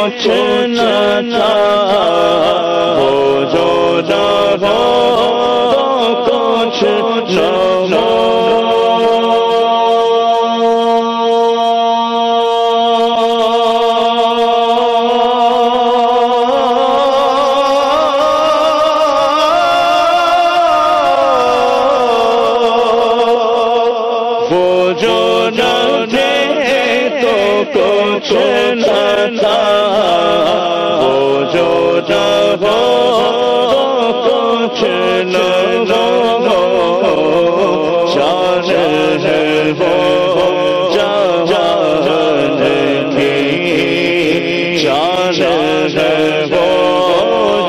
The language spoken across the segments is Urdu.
کچھ نہ تھا وہ جو نہ ہو کچھ نہ ہو کچھ نہ تھا وہ جو نہ ہو کچھ نہ ہو شان ہے وہ جہان کی شان ہے وہ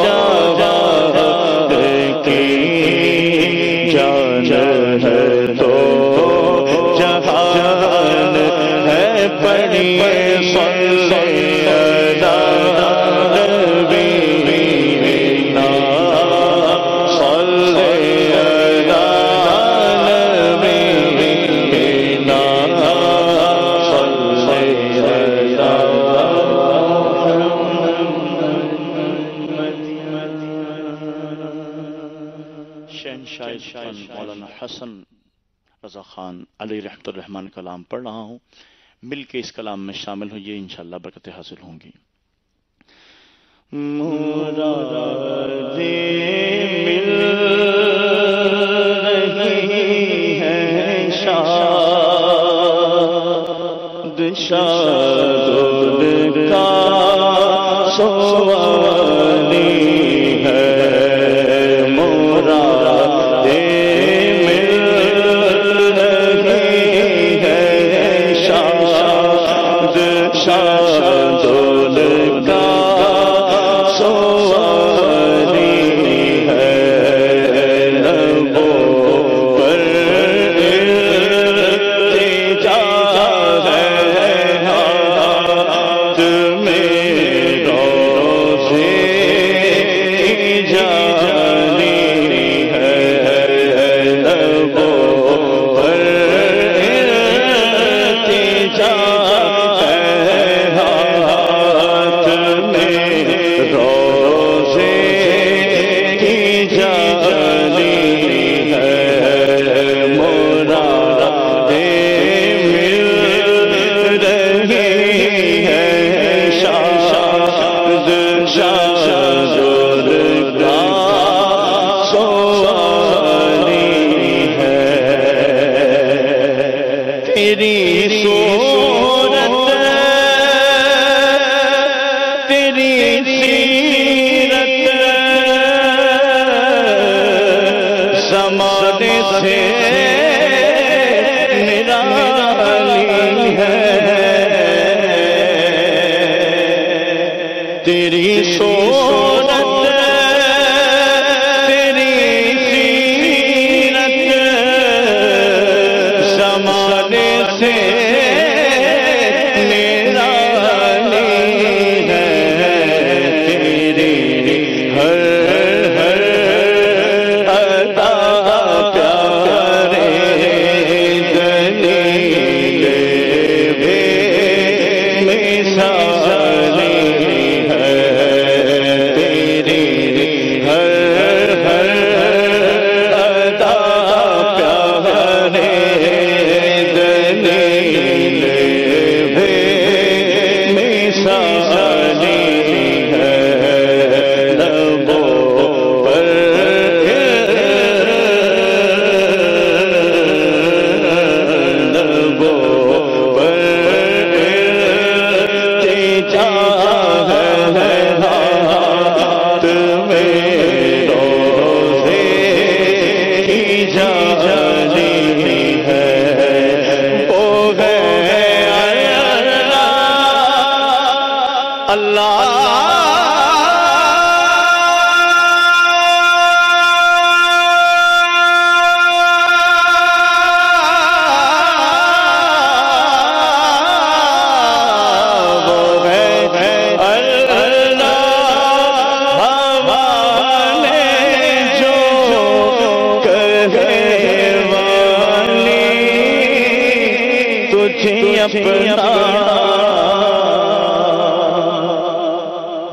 جہان کی جان ہے تو جہان ہے پڑھیے مولانا حسن رضا خان علی رحمت الرحمن کلام پڑھ رہا ہوں، مل کے اس کلام میں شامل ہوئیے، انشاءاللہ برکتیں حاصل ہوں گی۔ مرادیں مل رہی ہیں شاد شاد کا سوالی ہے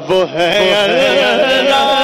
وہ ہے اللہ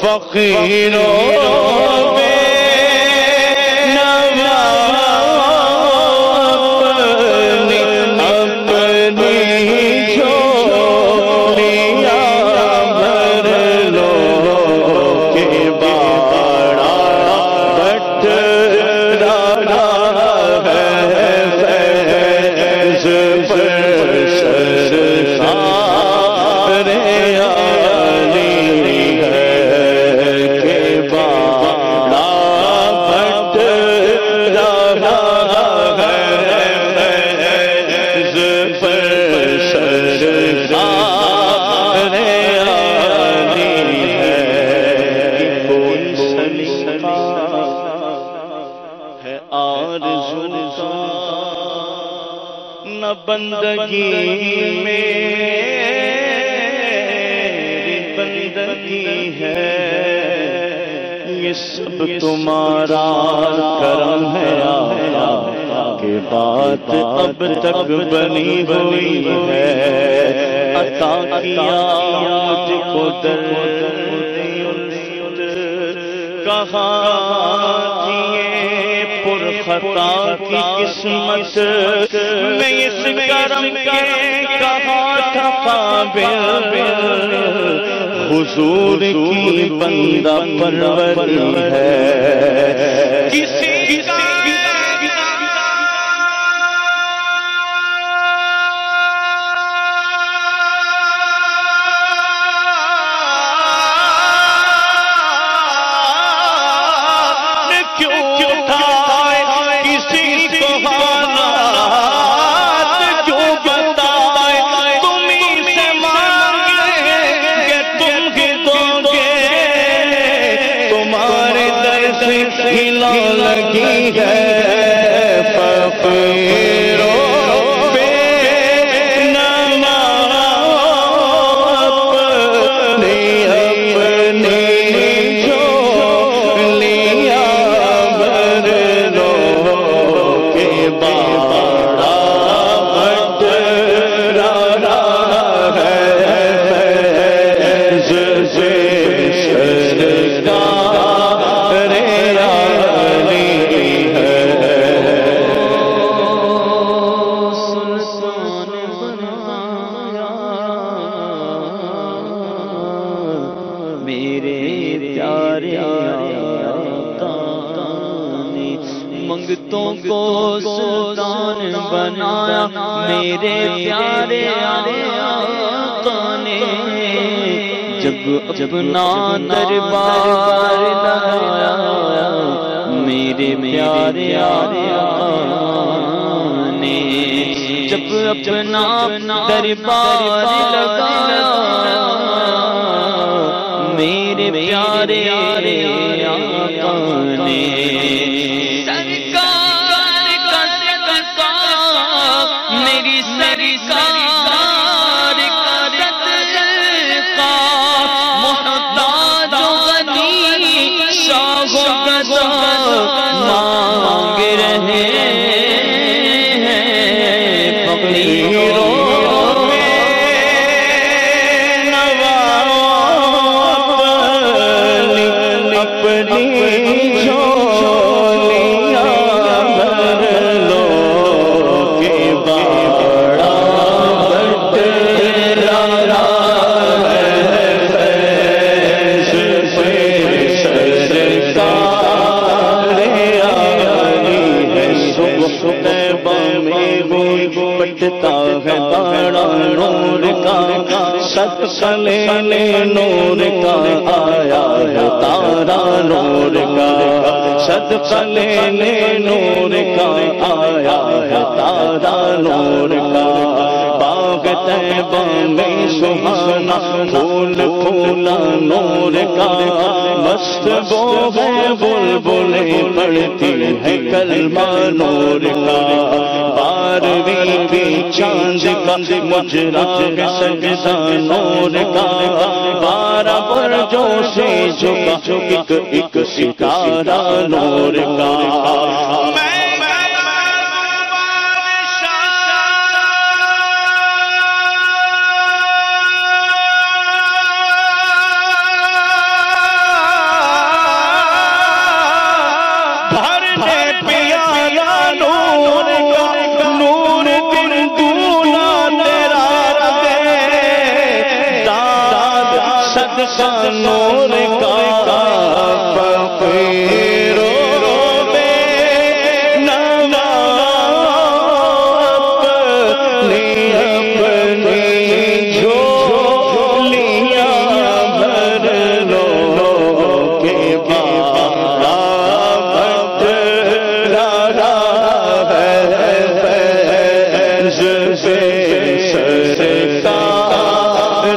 فقیروں بندگی میری بندگی ہے، یہ سب تمہارا کرم ہے کہ بات اب تک بنی ہوئی ہے، عطا کیا مجھ کو درد کہاں خطا کی قسمت میں اس کرم کے کہاں تھا قابل، حضور کی بندہ پرور ہے کسی لگی ہے فقیروں پہ اپنی جھولیاں بھر لو کہ باڑا بٹ رہا ہے فیض سے منگتوں کو سلطان بنایا میرے پیارے آقا نے، جب اپنا دربار لایا میرے پیارے آقا نے، جب اپنا دربار لگایا میرے پیارے آقا نے سرکار کا صدقہ میری سرکار کا صدقہ محتاج غنی شاہ و گدا مانگ رہے ہیں فقیروں پٹتا ہے بڑا نور کا صدقہ لینے نور کا آیا ہے تارا نور کا صدقہ لینے نور کا آیا ہے تارا نور کا باغ طیبہ میں سبحانہ پھول پھولا نور کا مست وہ ہے بلبلیں پڑھتی ہے کلمہ نور کا بارویں بھی چاند کا مجرا ہے سجدہ نور کا بارہ برجوں سے جھکا ایک ستارہ نور کا نور کا فقیروں میں نواب اپنی جھولیاں بھر لو کہ بارہ بٹ رہا ہے فیض سے سرکار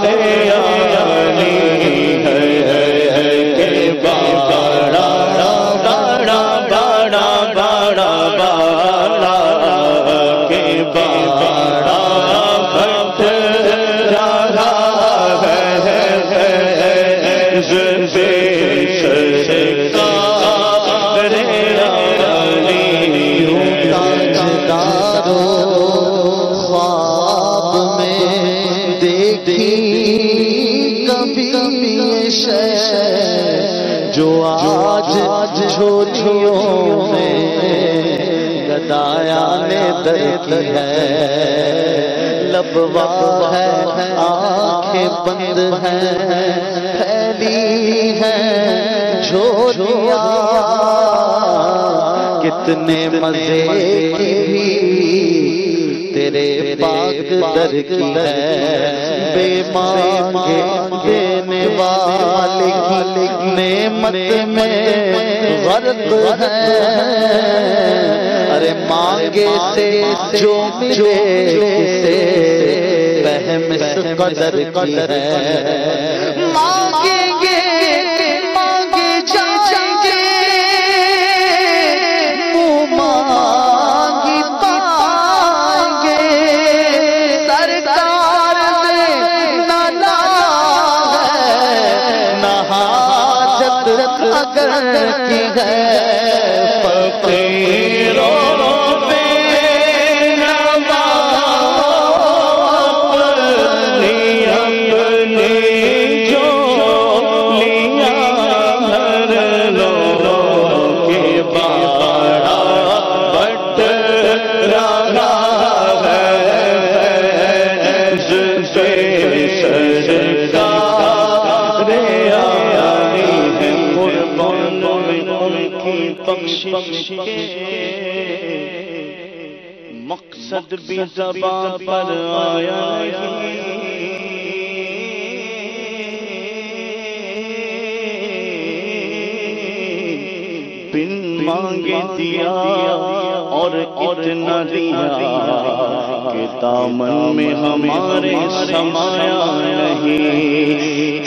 جو آج جھولیوں میں گدایا نے درد ہے لب وقت ہے آنکھیں بند ہیں پھیلی ہیں جھولیاں کتنے مزے کی بھی تیرے پاک در کی ہے بے مانگے دینے والی نعمت میں غرق ہے ارے مانگے سے جو ملے سے فہم اس قدر کی ہے مانگیں گے مانگے جائیں گے منہ مانگی پائیں گے سرکار نے نہ حاجت اگر کی ہے فقیروں مقصد بھی زبان پر آیا بن مانگے دیا اور اتنا دیا کہ دامن میں ہمارے سمایا نہیں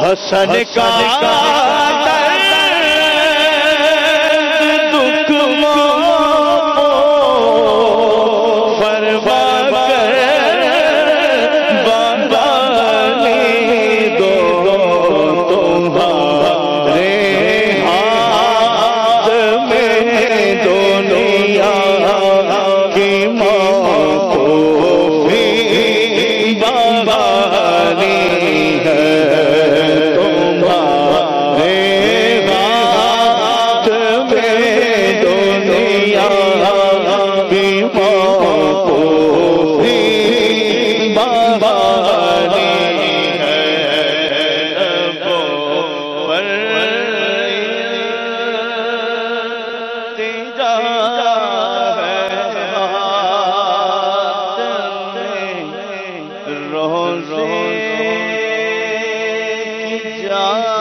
حسن کا دکھ فرما کر بابانی دو تمہارے ہاتھ میں دنیا کی معافی بابانی ہے روزے کی جان